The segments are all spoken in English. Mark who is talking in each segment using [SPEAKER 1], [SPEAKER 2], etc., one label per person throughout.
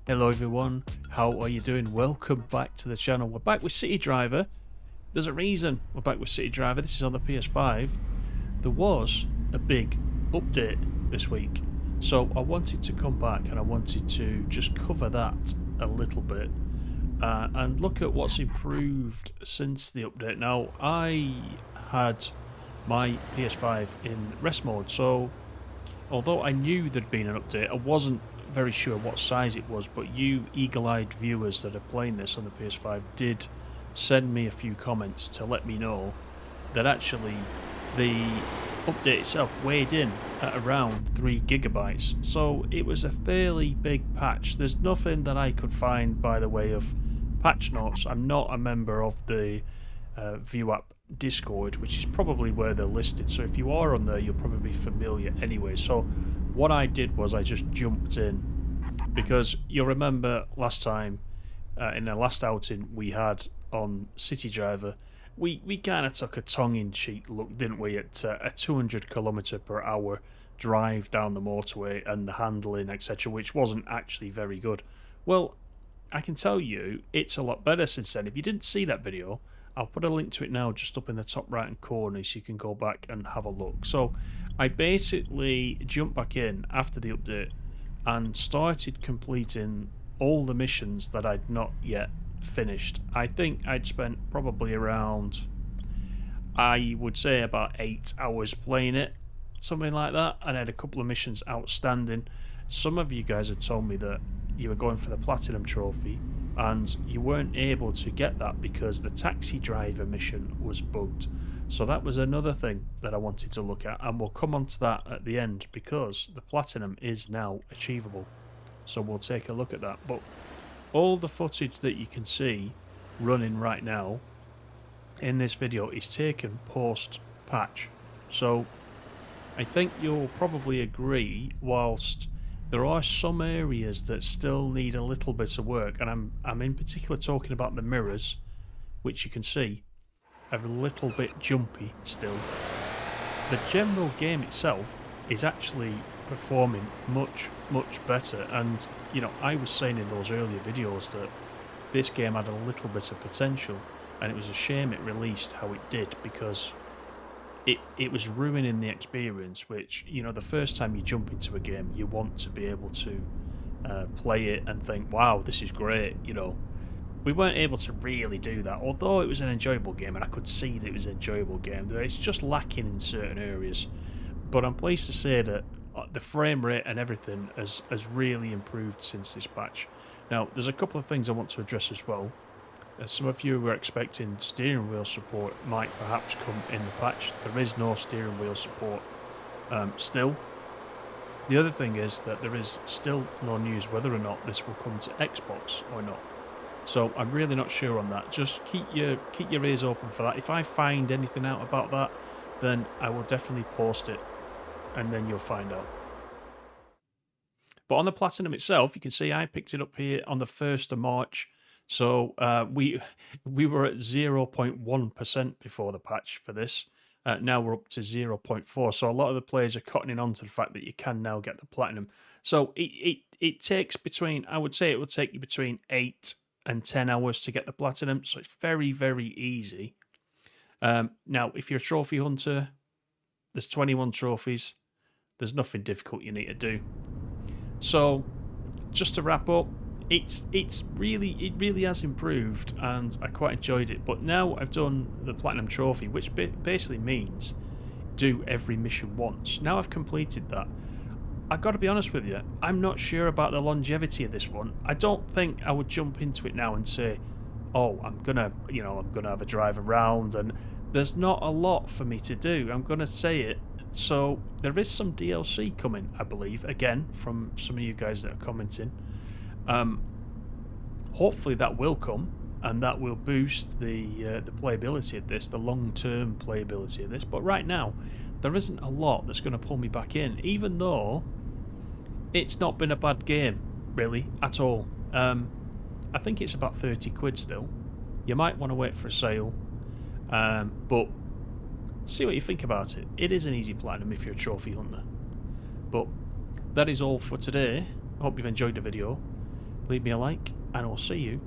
[SPEAKER 1] Hello everyone, how are you doing? Welcome back to the channel. We're back with City Driver. There's a reason we're back with City Driver. This is on the PS5. There was a big update this week, so I wanted to come back and I wanted to just cover that a little bit and look at what's improved since the update. Now, I had my PS5 in rest mode, so although I knew there'd been an update, I wasn't very sure what size it was, but you eagle-eyed viewers that are playing this on the PS5 did send me a few comments to let me know that actually the update itself weighed in at around 3 gigabytes, so it was a fairly big patch. There's nothing that I could find by the way of patch notes. I'm not a member of the View App Discord, which is probably where they're listed, so if you are on there you'll probably be familiar anyway. So what I did was I just jumped in, because you'll remember last time in the last outing we had on City Driver, we kind of took a tongue-in-cheek look, didn't we, at a 200 km/h drive down the motorway and the handling, etc., which wasn't actually very good. Well, I can tell you it's a lot better since then. If you didn't see that video, I'll put a link to it now just up in the top right hand corner so you can go back and have a look. So I basically jumped back in after the update and started completing all the missions that I'd not yet finished. I think I'd spent probably around, I would say about 8 hours playing it, something like that, and I had a couple of missions outstanding. Some of you guys had told me that you were going for the Platinum Trophy and you weren't able to get that because the taxi driver mission was bugged. So that was another thing that I wanted to look at, and we'll come on to that at the end because the Platinum is now achievable. So we'll take a look at that. But all the footage that you can see running right now in this video is taken post-patch. So I think you'll probably agree, whilst there are some areas that still need a little bit of work, and I'm in particular talking about the mirrors, which you can see are a little bit jumpy still. The general game itself is actually performing much better, and you know, I was saying in those earlier videos that this game had a little bit of potential, and it was a shame it released how it did, because it was ruining the experience, which, you know, the first time you jump into a game you want to be able to play it and think, wow, this is great. You know, we weren't able to really do that, although it was an enjoyable game and I could see that it was an enjoyable game. It's just lacking in certain areas, but I'm pleased to say that the frame rate and everything has really improved since this patch. Now, there's a couple of things I want to address as well. Some of you were expecting steering wheel support might perhaps come in the patch. There is no steering wheel support still. The other thing is that there is still no news whether or not this will come to Xbox or not. So I'm really not sure on that. Just keep your ears open for that. If I find anything out about that, then I will definitely post it, and then you'll find out. But on the Platinum itself, you can see I picked it up here on the 1st of March. So we were at 0.1% before the patch for this. Now we're up to 0.4. So a lot of the players are cottoning on to the fact that you can now get the Platinum. So it takes between, I would say it will take you between 8 and 10 hours to get the Platinum. So it's very, very easy. Now, if you're a trophy hunter, there's 21 trophies. There's nothing difficult you need to do. So just to wrap up, it really has improved, and I quite enjoyed it. But now I've done the Platinum Trophy, which basically means do every mission once. Now I've completed that, I've got to be honest with you, I'm not sure about the longevity of this one. I don't think I would jump into it now and say, oh, I'm gonna have a drive around, and there's not a lot for me to do. I'm gonna say it. So there is some DLC coming, I believe, again from some of you guys that are commenting. Hopefully that will come, and that will boost the playability of this, the long-term playability of this. But right now, there isn't a lot that's going to pull me back in, even though it's not been a bad game, really, at all. I think it's about 30 quid still. You might want to wait for a sale, but see what you think about it. It is an easy platinum if you're a trophy hunter. But that is all for today. I hope you've enjoyed the video. leave me a like, and I'll see you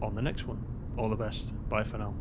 [SPEAKER 1] on the next one. All the best. Bye for now.